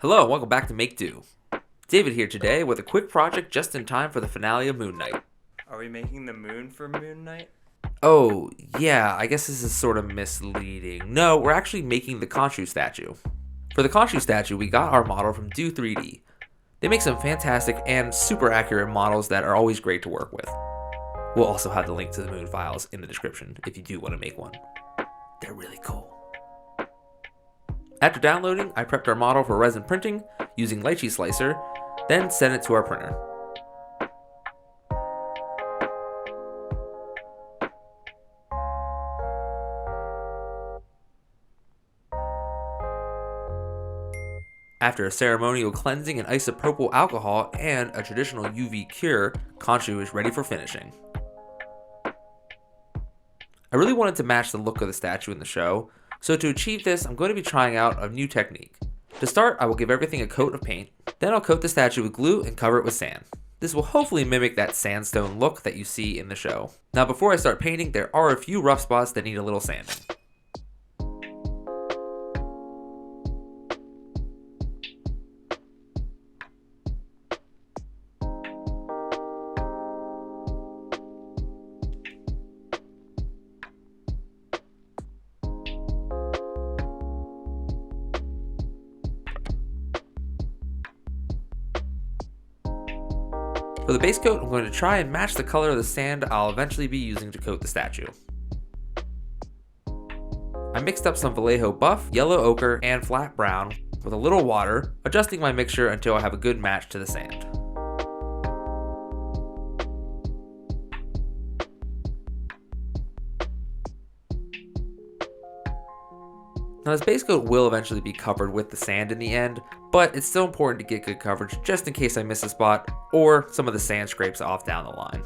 Hello, and welcome back to Make Do. David here today with a quick project just in time for the finale of Moon Knight. Are we making the moon for Moon Knight? Oh, yeah, I guess this is sort of misleading. No, we're actually making the Khonshu Statue. For the Khonshu Statue, we got our model from Do 3D. They make some fantastic and super accurate models that are always great to work with. We'll also have the link to the moon files in the description if you do want to make one. They're really cool. After downloading, I prepped our model for resin printing using lychee slicer, then sent it to our printer. After a ceremonial cleansing in isopropyl alcohol and a traditional UV cure, Khonshu is ready for finishing. I really wanted to match the look of the statue in the show, so to achieve this, I'm going to be trying out a new technique. To start, I will give everything a coat of paint, then I'll coat the statue with glue and cover it with sand. This will hopefully mimic that sandstone look that you see in the show. Now before I start painting, there are a few rough spots that need a little sanding. For the base coat, I'm going to try and match the color of the sand I'll eventually be using to coat the statue. I mixed up some Vallejo buff, yellow ochre, and flat brown with a little water, adjusting my mixture until I have a good match to the sand. Now this base coat will eventually be covered with the sand in the end, but it's still important to get good coverage just in case I miss a spot or some of the sand scrapes off down the line.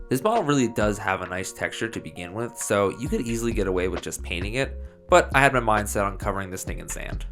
This model really does have a nice texture to begin with, so you could easily get away with just painting it, but I had my mind set on covering this thing in sand.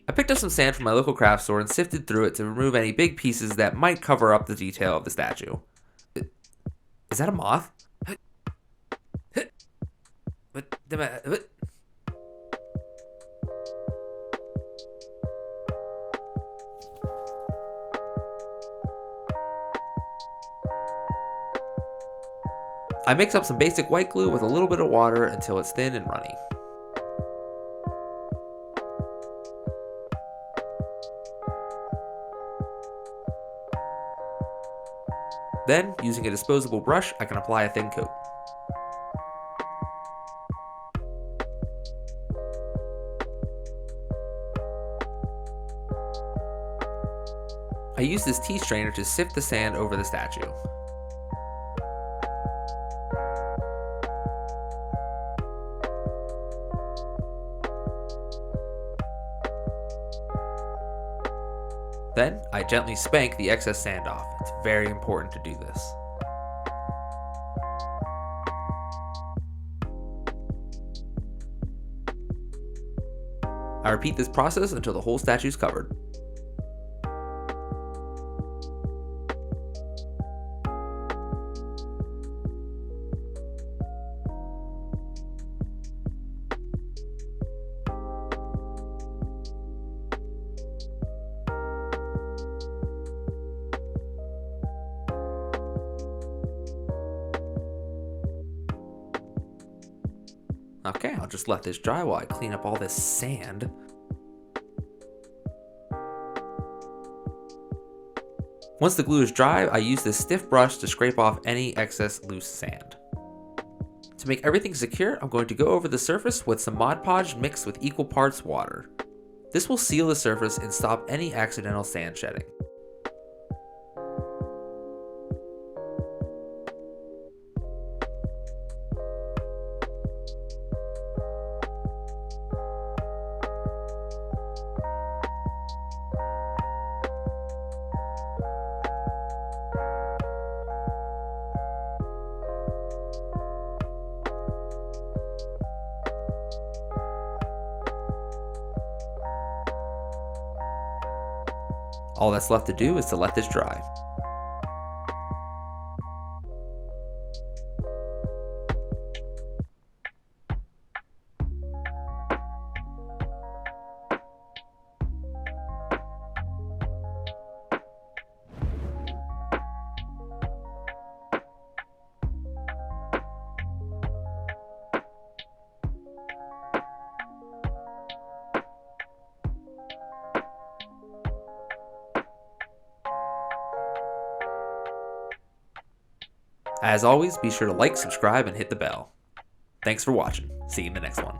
I picked up some sand from my local craft store and sifted through it to remove any big pieces that might cover up the detail of the statue. Is that a moth? I mix up some basic white glue with a little bit of water until it's thin and runny. Then, using a disposable brush, I can apply a thin coat. I use this tea strainer to sift the sand over the statue. Then, I gently spank the excess sand off. It's very important to do this. I repeat this process until the whole statue is covered. Okay, I'll just let this dry while I clean up all this sand. Once the glue is dry, I use this stiff brush to scrape off any excess loose sand. To make everything secure, I'm going to go over the surface with some Mod Podge mixed with equal parts water. This will seal the surface and stop any accidental sand shedding. All that's left to do is to let this dry. As always, be sure to like, subscribe, and hit the bell. Thanks for watching. See you in the next one.